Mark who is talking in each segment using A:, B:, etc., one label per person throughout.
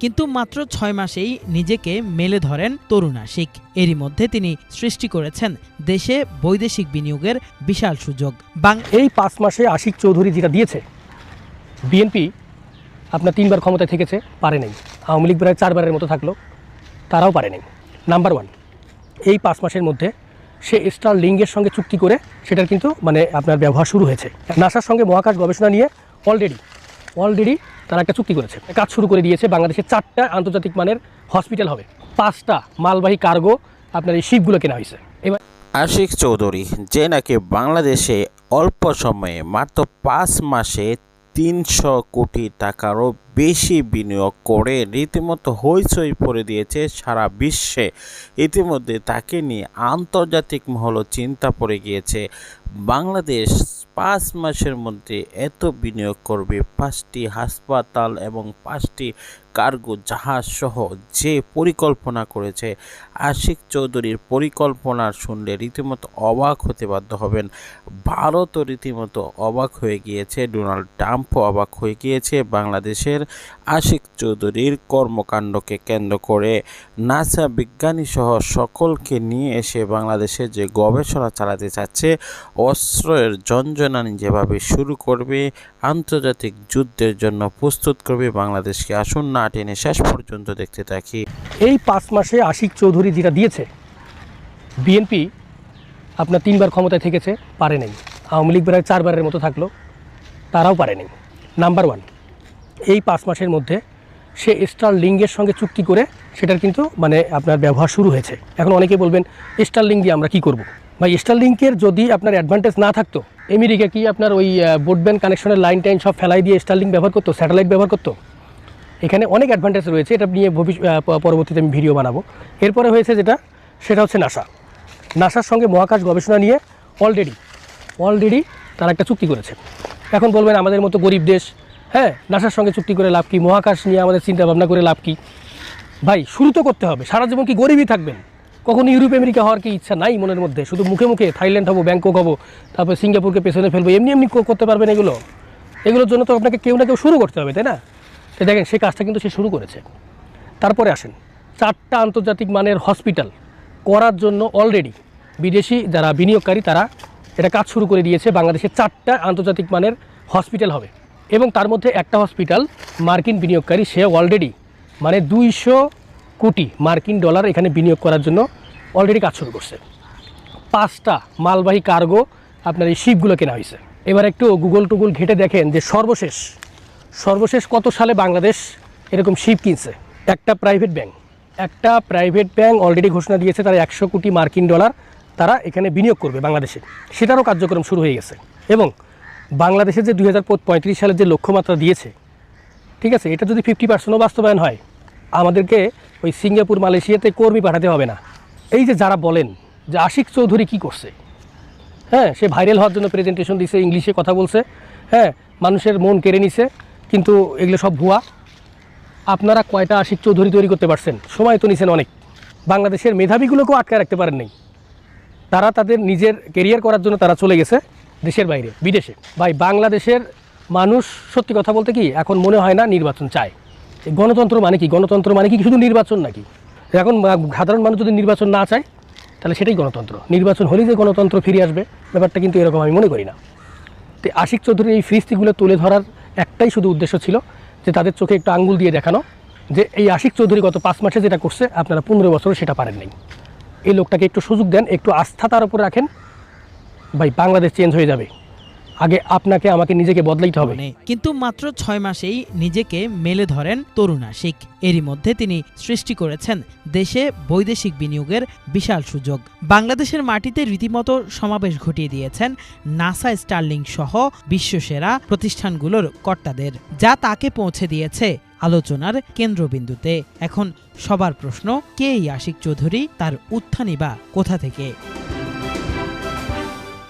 A: কিন্তু মাত্র ৬ মাসেই নিজেকে মেলে ধরেন তরুণ আশিক। এরই মধ্যে তিনি সৃষ্টি করেছেন দেশে বৈদেশিক বিনিয়োগের বিশাল সুযোগ।
B: এই ৫ মাসে আশিক চৌধুরী যেটা দিয়েছে, বিএনপি আপনার ৩ বার ক্ষমতায় থেকেছে, পারে নাই। আওয়ামী লীগ প্রায় ৪ বারের মতো থাকলো, তারাও পারে নাই। নাম্বার 1, এই ৫ মাসের মধ্যে সে স্টারলিংকের সঙ্গে চুক্তি করে সেটার কিন্তু আপনার ব্যবহার শুরু হয়েছে। নাসার সঙ্গে মহাকাশ গবেষণা নিয়ে অলরেডি তারা একটা চুক্তি করেছে, কাজ শুরু করে দিয়েছে। বাংলাদেশে 4টা আন্তর্জাতিক মানের হসপিটাল হবে, 5টা মালবাহী কার্গো আপনার এই শিপগুলো কেনা হয়েছে। এবার
C: আশিক চৌধুরী যে নাকি বাংলাদেশে অল্প সময়ে মাত্র 5 মাসে 300 কোটি টাকারও বেশি বিনিয়োগ করে রীতিমতো হইচই পড়ে দিয়েছে সারা বিশ্বে। ইতিমধ্যে তাকে নিয়ে আন্তর্জাতিক মহলও চিন্তা পড়ে গিয়েছে। বাংলাদেশ 5 মাসের মধ্যে এত বিনিয়োগ করবে, 5টি হাসপাতাল এবং 5টি কার্গো জাহাজ সহ যে পরিকল্পনা করেছে, আশিক চৌধুরীর পরিকল্পনা শুনলে রীতিমতো অবাক হতে বাধ্য হবেন। ভারতও রীতিমতো অবাক হয়ে গিয়েছে, ডোনাল্ড ট্রাম্পও অবাক হয়ে গিয়েছে বাংলাদেশের আশিক চৌধুরীর কর্মকাণ্ডকে কেন্দ্র করে। নাসা বিজ্ঞানী সহ সকলকে নিয়ে এসে বাংলাদেশে যে গবেষণা চালাতে চাচ্ছে, অস্ত্রের ঝনঝনানি যেভাবে শুরু করবে, আন্তর্জাতিক যুদ্ধের জন্য প্রস্তুত করবে বাংলাদেশকে। আসুন না টেনে শেষ পর্যন্ত দেখতে থাকি।
B: এই ৫ মাসে আশিক চৌধুরী যেটা দিয়েছে, বিএনপি আপনার ৩ বার ক্ষমতায় থেকেছে, পারে নাই। আওয়ামী লীগ প্রায় ৪ বারের মতো থাকলো, তারাও পারে নাই। নাম্বার 1, এই ৫ মাসের মধ্যে সে স্টারলিংকের সঙ্গে চুক্তি করে সেটার কিন্তু আপনার ব্যবহার শুরু হয়েছে। এখন অনেকে বলবেন স্টারলিংক দিয়ে আমরা কী করব? ভাই, স্টারলিংকের যদি আপনার অ্যাডভান্টেজ না থাকতো, আমেরিকা কি আপনার ওই ব্রডব্যান্ড কানেকশনের লাইন টাইন সব ফেলাই দিয়ে স্টারলিংক ব্যবহার করতো, স্যাটেলাইট ব্যবহার করতো? এখানে অনেক অ্যাডভান্টেজ রয়েছে, এটা নিয়ে পরবর্তীতে আমি ভিডিও বানাবো। এরপরে হয়েছে সেটা হচ্ছে নাসার সঙ্গে মহাকাশ গবেষণা নিয়ে অলরেডি তারা একটা চুক্তি করেছে। এখন বলবেন আমাদের মতো গরিব দেশ, হ্যাঁ, নাসার সঙ্গে চুক্তি করে লাভ কি? মহাকাশ নিয়ে আমাদের চিন্তা ভাবনা করে লাভ কি? ভাই, শুরু তো করতে হবে। সারা জীবন কি গরিবই থাকবেন? কখনো ইউরোপ আমেরিকা হওয়ার কি ইচ্ছা নাই মনের মধ্যে? শুধু মুখে মুখে থাইল্যান্ড হবো, ব্যাংকক হবো, তারপর সিঙ্গাপুরকে পেছনে ফেলবো, এমনি করতে পারবেন? এগুলোর জন্য তো আপনাকে কেউ না কেউ শুরু করতে হবে, তাই না? তো দেখেন, সেই কাজটা কিন্তু সে শুরু করেছে। তারপরে আসেন, 4টা আন্তর্জাতিক মানের হসপিটাল করার জন্য অলরেডি বিদেশি যারা বিনিয়োগকারী তারা এটা কাজ শুরু করে দিয়েছে। বাংলাদেশে 4টা আন্তর্জাতিক মানের হসপিটাল হবে এবং তার মধ্যে একটা হসপিটাল মার্কিন বিনিয়োগকারী, সে অলরেডি 200 কোটি মার্কিন ডলার এখানে বিনিয়োগ করার জন্য অলরেডি কাজ শুরু করছে। 5টা মালবাহী কার্গো আপনার এই শিপগুলো কেনা হয়েছে। এবার একটু গুগল ঘেটে দেখেন যে সর্বশেষ কত সালে বাংলাদেশ এরকম শিপ কিনছে। একটা প্রাইভেট ব্যাংক অলরেডি ঘোষণা দিয়েছে তারা 100 কোটি মার্কিন ডলার তারা এখানে বিনিয়োগ করবে বাংলাদেশে, সেটারও কার্যক্রম শুরু হয়ে গেছে। এবং বাংলাদেশের যে 2035 সালের যে লক্ষ্যমাত্রা দিয়েছে, ঠিক আছে, এটা যদি 50%ও বাস্তবায়ন হয়, আমাদেরকে ওই সিঙ্গাপুর মালয়েশিয়াতে কর্মী পাঠাতে হবে না। এই যে যারা বলেন যে আশিক চৌধুরী কি করছে, হ্যাঁ, সে ভাইরাল হওয়ার জন্য প্রেজেন্টেশন দিছে, ইংলিশে কথা বলছে, হ্যাঁ, মানুষের মন কেড়ে নিছে, কিন্তু এগুলো সব ভুয়া। আপনারা কয়টা আশিক চৌধুরী তৈরি করতে পারছেন? সময় তো নিছেন অনেক। বাংলাদেশের মেধাবীগুলোকেও আটকায় রাখতে পারেন নাই। তারা তাদের নিজের কেরিয়ার করার জন্য তারা চলে গেছে দেশের বাইরে, বিদেশে। ভাই, বাংলাদেশের মানুষ সত্যি কথা বলতে কি এখন মনে হয় না নির্বাচন চায়। গণতন্ত্র মানে কি? গণতন্ত্র মানে কি শুধু নির্বাচন নাকি? এখন সাধারণ মানুষ যদি নির্বাচন না চায় তাহলে সেটাই গণতন্ত্র। নির্বাচন হলেই যে গণতন্ত্র ফিরে আসবে, ব্যাপারটা কিন্তু এরকম আমি মনে করি না। তো আশিক চৌধুরীর এই ফিরিস্তিগুলো তুলে ধরার একটাই শুধু উদ্দেশ্য ছিল যে তাদের চোখে একটু আঙ্গুল দিয়ে দেখানো যে এই আশিক চৌধুরী গত 5 মাসে যেটা করছে আপনারা 15 বছরে সেটা পারেন নাই। এই লোকটাকে একটু সুযোগ দেন, একটু আস্থা তার উপরে রাখেন, ভাই, বাংলাদেশ চেঞ্জ হয়ে যাবে। আগে আপনাকে আমাকে নিজেকে বদলাইতে হবে।
A: কিন্তু মাত্র 6 মাসেই নিজেকে মেলে ধরেন তরুণ আশিক। এরই মধ্যে তিনি সৃষ্টি করেছেন দেশে বৈদেশিক বিনিয়োগের বিশাল সুযোগ। বাংলাদেশের মাটিতে রীতিমতো সমাবেশ ঘটিয়ে দিয়েছেন নাসা, স্টারলিংক সহ বিশ্বসেরা প্রতিষ্ঠানগুলোর কর্তাদের, যা তাকে পৌঁছে দিয়েছে আলোচনার কেন্দ্রবিন্দুতে। এখন সবার প্রশ্ন, কে এই আশিক চৌধুরী? তার উত্থানই বা কোথা থেকে?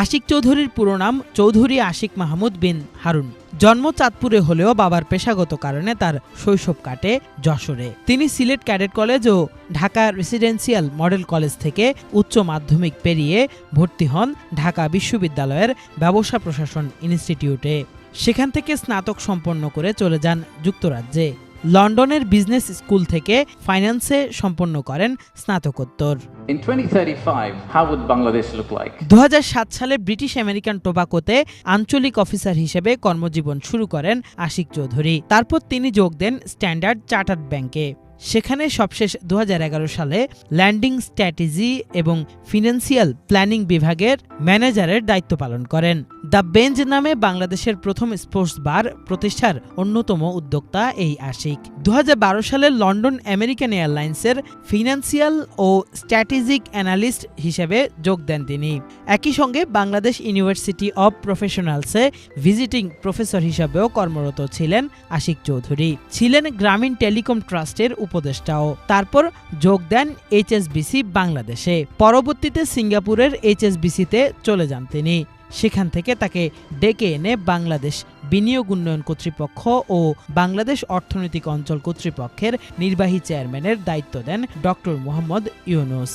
A: আশিক চৌধুরীর পুরো নাম চৌধুরী আশিক মাহমুদ বিন হারুন। জন্ম চাঁদপুরে হলেও বাবার পেশাগত কারণে তার শৈশব কাটে যশোরে। তিনি সিলেট ক্যাডেট কলেজ ও ঢাকা রেসিডেন্সিয়াল মডেল কলেজ থেকে উচ্চ মাধ্যমিক পেরিয়ে ভর্তি হন ঢাকা বিশ্ববিদ্যালয়ের ব্যবসা প্রশাসন ইনস্টিটিউটে। সেখান থেকে স্নাতক সম্পন্ন করে চলে যান যুক্তরাজ্যে। লন্ডনের বিজনেস স্কুল থেকে ফাইন্যান্সে সম্পন্ন করেন স্নাতকোত্তর।
D: In 2035, how would Bangladesh look like?
A: 2007 সালে ব্রিটিশ আমেরিকান টোবাকোতে আঞ্চলিক অফিসার হিসেবে কর্মজীবন শুরু করেন আশিক চৌধুরী। তারপর তিনি যোগ দেন স্ট্যান্ডার্ড চার্টার্ড ব্যাংকে। সেখানে সবশেষ 2011 সালে ল্যান্ডিং স্ট্র্যাটেজি এবং ফিনান্সিয়াল প্ল্যানিং বিভাগের ম্যানেজারের দায়িত্ব পালন করেন। দ্য বেঞ্চ নামে বাংলাদেশের প্রথম স্পোর্টস বার প্রতিষ্ঠার অন্যতম উদ্যোক্তা এই আশিক। 2012 সালে লন্ডন আমেরিকান এয়ারলাইন্সের ফিনান্সিয়াল ও স্ট্র্যাটেজিক অ্যানালিস্ট হিসেবে যোগ দেন তিনি। একই সঙ্গে বাংলাদেশ ইউনিভার্সিটি অব প্রফেশনালসে ভিজিটিং প্রফেসর হিসেবেও কর্মরত ছিলেন আশিক চৌধুরী। ছিলেন গ্রামীণ টেলিকম ট্রাস্টের উপদেষ্টাও। তারপর যোগ দেন এইচএসবিসি বাংলাদেশে। পরবর্তীতে সিঙ্গাপুরের এইচএসবিসিতে চলে যান তিনি। সেখান থেকে তাকে ডেকে এনে বাংলাদেশ বিনিয়োগ উন্নয়ন কর্তৃপক্ষ ও বাংলাদেশ অর্থনৈতিক অঞ্চল কর্তৃপক্ষের নির্বাহী চেয়ারম্যানের দায়িত্ব দেন ডক্টর মোহাম্মদ ইউনুস।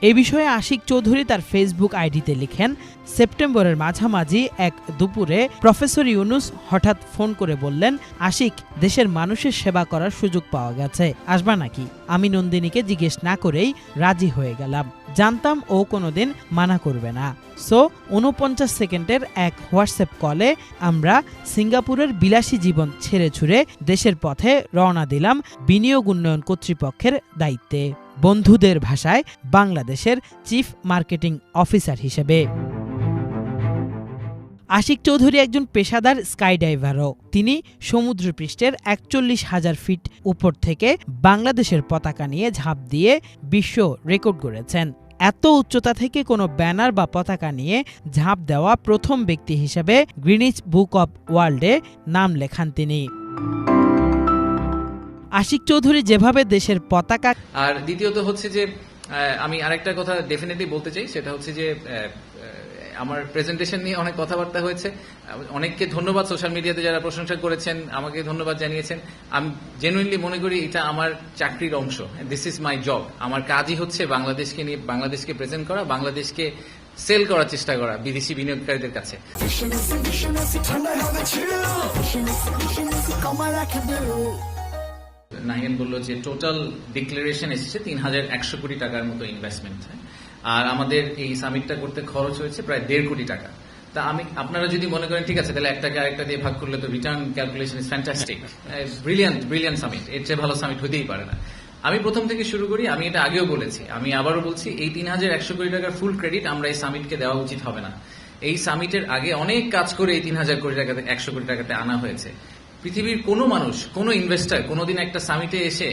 A: এ বিষয়ে আশিক চৌধুরী তার ফেসবুক আইডিতে লিখেন, সেপ্টেম্বরের মাঝামাঝি এক দুপুরে প্রফেসর ইউনুস হঠাৎ ফোন করে বললেন, আশিক, দেশের মানুষের সেবা করার সুযোগ পাওয়া গেছে, আসবা নাকি? আমি নন্দিনীকে জিজ্ঞেস না করেই রাজি হয়ে গেলাম। জানতাম ও কোনোদিন মানা করবে না। সো 49 সেকেন্ডের এক হোয়াটসঅ্যাপ কলে আমরা সিঙ্গাপুরের বিলাসী জীবন ছেড়ে ছুড়ে দেশের পথে রওনা দিলাম বিনিয়োগ উন্নয়ন কর্তৃপক্ষের দায়িত্বে, বন্ধুদের ভাষায় বাংলাদেশের চিফ মার্কেটিং অফিসার হিসেবে। আশিক চৌধুরী একজন পেশাদার স্কাইডাইভারও। তিনি সমুদ্রপৃষ্ঠের 41,000 ফিট উপর থেকে বাংলাদেশের পতাকা নিয়ে ঝাঁপ দিয়ে বিশ্ব রেকর্ড গড়েছেন। এত উচ্চতা থেকে কোনো ব্যানার বা পতাকা নিয়ে ঝাঁপ দেওয়া প্রথম ব্যক্তি হিসেবে গ্রিনিচ বুক অব ওয়ার্ল্ডে নাম লেখান তিনি। আশিক চৌধুরী যেভাবে দেশের পতাকা,
E: আর দ্বিতীয়ত হচ্ছে যে আমি আরেকটা কথা ডেফিনেটলি বলতে চাই, সেটা হচ্ছে যে আমার প্রেজেন্টেশন নিয়ে অনেক কথাবার্তা হয়েছে। অনেককে ধন্যবাদ, সোশ্যাল মিডিয়াতে যারা প্রশংসা করেছেন আমাকে ধন্যবাদ জানিয়েছেন। আমি জেনুইনলি মনে করি এটা আমার চাকরির অংশ। This is my job. আমার কাজই হচ্ছে বাংলাদেশকে নিয়ে, বাংলাদেশকে প্রেজেন্ট করা, বাংলাদেশকে সেল করার চেষ্টা করা বিদেশি বিনিয়োগকারীদের কাছে। নাহিয়ান বললো যে টোটাল ডিক্লারেশন এসেছে 3,100 কোটি টাকার মতো ইনভেস্টমেন্ট, আর আমাদের এই সামিটটা করতে খরচ হয়েছে প্রায় 1.5 কোটি টাকা। তা আপনারা যদি মনে করেন ঠিক আছে তাহলে একটাকে আরেকটা দিয়ে ভাগ করলে তো return calculation is fantastic, brilliant summit, এর চেয়ে ভালো সামিট হতেই পারে না। আমি প্রথম থেকে শুরু করি, আমি এটা আগেও বলেছি, আমি আবারও বলছি, এই 3,100 কোটি টাকার ফুল ক্রেডিট আমরা এই সামিটকে দেওয়া উচিত হবে না। এই সামিটের আগে অনেক কাজ করে এই 3,000 কোটি টাকাতে 100 কোটি টাকাতে আনা হয়েছে। পৃথিবীর কোনো মানুষ, কোনো ইনভেস্টার কোনোদিন একটা সামিটে এসে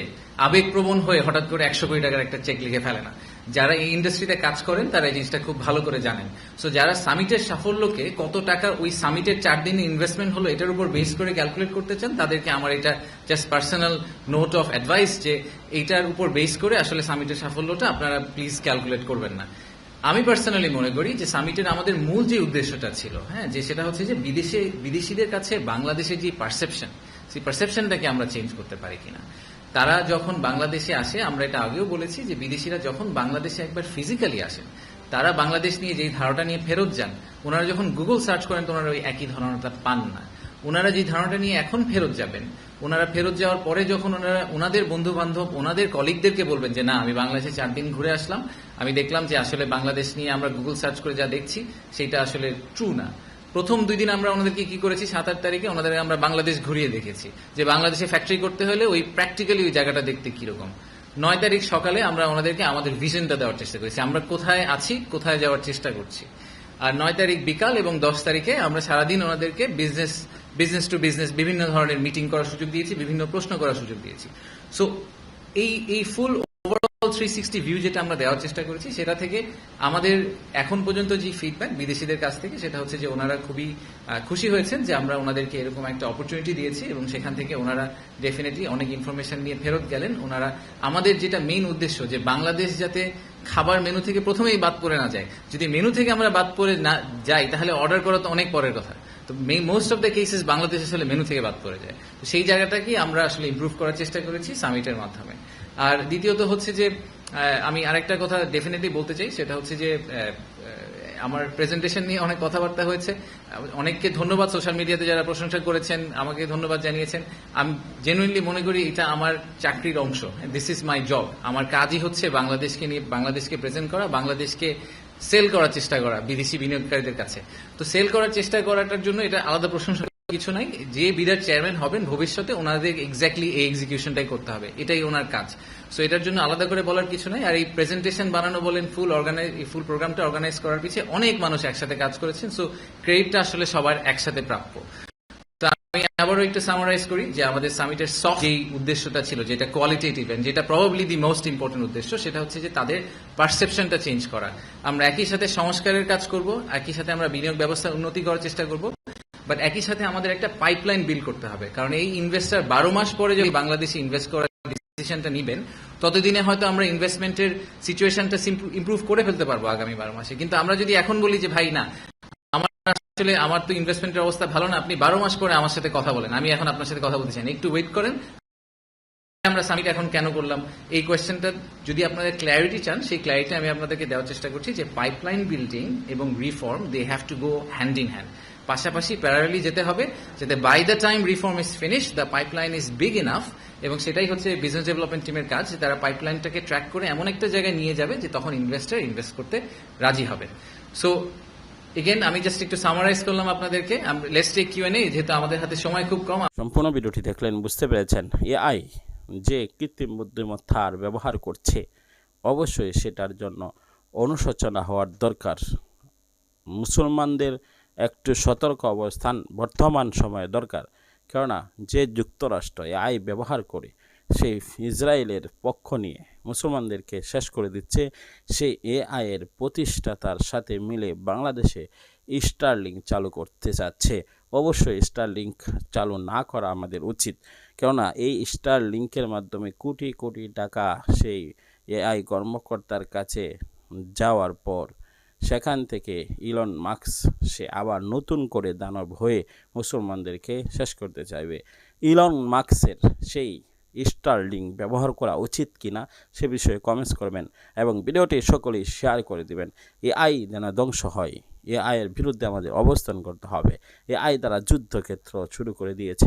E: আবেগপ্রবণ হয়ে হঠাৎ করে 100 কোটি টাকার একটা চেক লিখে ফেলে না। যারা এই ইন্ডাস্ট্রিতে কাজ করেন তারা এই জিনিসটা খুব ভালো করে জানেন। সো যারা সামিটের সাফল্যকে কত টাকার ওই সামিটের 4 দিনে ইনভেস্টমেন্ট হলো এটার উপর বেস করে ক্যালকুলেট করতে চান, তাদেরকে আমার এটা just personal note of advice যে এইটার উপর বেস করে আসলে সামিটের সাফল্যটা আপনারা প্লিজ ক্যালকুলেট করবেন না। আমি পার্সোনালি মনে করি যে সামিটের আমাদের মূল যে উদ্দেশ্যটা ছিল, যে সেটা হচ্ছে যে বিদেশিদের কাছে বাংলাদেশের যে পারসেপশন, সেই পারসেপশনটাকে আমরা চেঞ্জ করতে পারি কিনা। তারা যখন বাংলাদেশে আসে, আমরা এটা আগেও বলেছি যে বিদেশিরা যখন বাংলাদেশে একবার ফিজিক্যালি আসেন, তারা বাংলাদেশ নিয়ে যেই ধারণাটা নিয়ে ফেরত যান, ওনারা যখন গুগল সার্চ করেন তো ওনারা ওই একই ধারণাটা পান না। ওনারা যে ধারণাটা নিয়ে এখন ফেরত যাবেন, ওনারা ফেরত যাওয়ার পরে যখন ওনারা ওনাদের বন্ধু বান্ধব, ওনাদের কলিগদেরকে বলবেন যে না, আমি বাংলাদেশে 4 দিন ঘুরে আসলাম, আমি দেখলাম যে আসলে বাংলাদেশ নিয়ে আমরা গুগল সার্চ করে যা দেখছি সেটা আসলে ট্রু না। প্রথম 2 দিন আমরা ওনাদেরকে কি করেছি, 7-8 তারিখে ওনাদের আমরা বাংলাদেশ ঘুরিয়ে দেখেছি যে বাংলাদেশে ফ্যাক্টরি করতে হলে ওই প্র্যাকটিক্যালি ওই জায়গাটা দেখতে কিরকম। 9 তারিখ সকালে আমরা ওনাদেরকে আমাদের ভিশনটা দেওয়ার চেষ্টা করেছি, আমরা কোথায় আছি, কোথায় যাওয়ার চেষ্টা করছি। আর 9 তারিখ বিকাল এবং 10 তারিখে আমরা সারাদিন ওনাদেরকে বিজনেস টু বিজনেস বিভিন্ন ধরনের মিটিং করার সুযোগ দিয়েছি, বিভিন্ন প্রশ্ন করার সুযোগ দিয়েছি। সো এই ফুল ওভারঅল 360 ভিউ যেটা আমরা দেওয়ার চেষ্টা করেছি, সেটা থেকে আমাদের এখন পর্যন্ত যে ফিডব্যাক বিদেশিদের কাছ থেকে, সেটা হচ্ছে যে ওনারা খুবই খুশি হয়েছেন যে আমরা ওনাদেরকে এরকম একটা অপরচুনিটি দিয়েছি এবং সেখান থেকে ওনারা ডেফিনেটলি অনেক ইনফরমেশন নিয়ে ফেরত গেলেন। ওনারা আমাদের যেটা মেইন উদ্দেশ্য, যে বাংলাদেশ যাতে খাবার মেনু থেকে প্রথমেই বাদ পড়ে না যায়, যদি মেনু থেকে আমরা বাদ পড়ে না যাই তাহলে অর্ডার করা তো অনেক পরের কথা। তো most of the cases Bangladesh আসলে মেনু থেকে বাদ পড়ে যায়। তো সেই জায়গাটাকে আমরা আসলে ইমপ্রুভ করার চেষ্টা করেছি সামিটের মাধ্যমে। আর দ্বিতীয়ত হচ্ছে যে আমি আরেকটা কথা ডেফিনেটলি বলতে চাই, সেটা হচ্ছে যে আমার প্রেজেন্টেশন নিয়ে অনেক কথাবার্তা হয়েছে, অনেককে ধন্যবাদ সোশ্যাল মিডিয়াতে যারা প্রশংসা করেছেন, আমাকে ধন্যবাদ জানিয়েছেন। আমি জেনুইনলি মনে করি এটা আমার চাকরির অংশ, দিস ইজ মাই জব। আমার কাজই হচ্ছে বাংলাদেশকে নিয়ে বাংলাদেশকে প্রেজেন্ট করা, বাংলাদেশকে সেল করার চেষ্টা করা বিদেশি বিনিয়োগকারীদের কাছে। তো সেল করার চেষ্টা করাটার জন্য এটা আলাদা প্রশংসা কিছু নাই, যে বিদার চেয়ারম্যান হবেন ভবিষ্যতে ওনাদের এক্স্যাক্টলি এই এক্সিকিউশনটাই করতে হবে, এটাই ওনার কাজ। সো এটার জন্য আলাদা করে বলার কিছু নাই। আর এই প্রেজেন্টেশন বানানো বলেন, ফুল প্রোগ্রামটা অর্গানাইজ করার পিছিয়ে অনেক মানুষ একসাথে কাজ করেছেন। সো ক্রেডিটটা আসলে সবার একসাথে প্রাপ্য। তো আমি আবারও একটু সামারাইজ করি যে আমাদের সামিটের সফট যেই উদ্দেশ্যটা ছিল, যেটা কোয়ালিটেটিভ এন্ড যেটা প্রবাবলি দি মোস্ট ইম্পর্টেন্ট উদ্দেশ্য, সেটা হচ্ছে যে তাদের পারসেপশনটা চেঞ্জ করা। আমরা একই সাথে সংস্কারের কাজ করব, একই সাথে আমরা বিনিয়োগ ব্যবস্থার উন্নতি করার চেষ্টা করব, বাট একই সাথে আমাদের একটা পাইপলাইন বিল্ড করতে হবে। কারণ এই ইনভেস্টার 12 মাস পরে যদি বাংলাদেশে ইনভেস্ট করার ডিসিশনটা নিবেন, ততদিনে হয়তো আমরা ইনভেস্টমেন্টের সিচুয়েশনটা ইমপ্রুভ করে ফেলতে পারবো আগামী 12 মাসে। কিন্তু আমরা যদি এখন বলি যে ভাই না, আমার তো ইনভেস্টমেন্টের অবস্থা ভালো না, আপনি 12 মাস পরে আমার সাথে কথা বলেন, আমি এখন আপনার সাথে কথা বলতে চাই না, একটু ওয়েট করেন। আমরা সামিট এখন কেন করলাম, এই কোয়েশ্চেনটা যদি আপনাদের ক্ল্যারিটি চান, সেই ক্ল্যারিটি আমি আপনাদেরকে দেওয়ার চেষ্টা করছি যে পাইপলাইন বিল্ডিং এবং reform they have to go hand in hand, পাশাপাশি প্যারালালি যেতে হবে, যাতে by the time reform is finish the pipeline is big enough. এবং সেটাই হচ্ছে বিজনেস ডেভেলপমেন্ট টিমের কাজ, যে তারা পাইপলাইনটাকে ট্র্যাক করে এমন একটা জায়গায় নিয়ে যাবে যে তখন ইনভেস্টার ইনভেস্ট করতে রাজি হবে। সো এগেন আমি জাস্ট একটু সামারাইজ করলাম আপনাদেরকে। লেটস টেক কিউএনএ, যেহেতু আমাদের হাতে সময় খুব কম।
C: সম্পূর্ণ ভিডিওটি দেখলেন, বুঝতে পেরেছেন এআই যে কৃত্রিম বুদ্ধিমত্তার ব্যবহার করছে, অবশ্যই সেটার জন্য অনুশোচনা হওয়ার দরকার। মুসলমানদের একটু সতর্ক অবস্থান বর্তমান সময়ে দরকার। কেননা যে যুক্তরাষ্ট্র এআই ব্যবহার করে সেই ইসরায়েলের পক্ষ নিয়ে মুসলমানদেরকে শেষ করে দিচ্ছে, সেই এআই এর প্রতিষ্ঠাতার সাথে মিলে বাংলাদেশে স্টারলিংক চালু করতে চাচ্ছে। অবশ্যই স্টারলিংক চালু না করা আমাদের উচিত, কেননা এই স্টারলিংকের মাধ্যমে কোটি কোটি টাকা সেই এআই কর্মকর্তার কাছে যাওয়ার পর সেখান থেকে ইলন মাস্ক সে আবার নতুন করে দানব হয়ে মুসলমানদেরকে শেষ করতে চাইবে। ইলন মাস্কের সেই স্টারলিংক ব্যবহার করা উচিত কিনা সে বিষয়ে কমেন্টস করবেন এবং ভিডিওটি সকলেই শেয়ার করে দিবেন। এআই যেন ধ্বংস হয়, এআই এর বিরুদ্ধে আমাদের অবস্থান করতে হবে। এআই দ্বারা যুদ্ধক্ষেত্র শুরু করে দিয়েছে।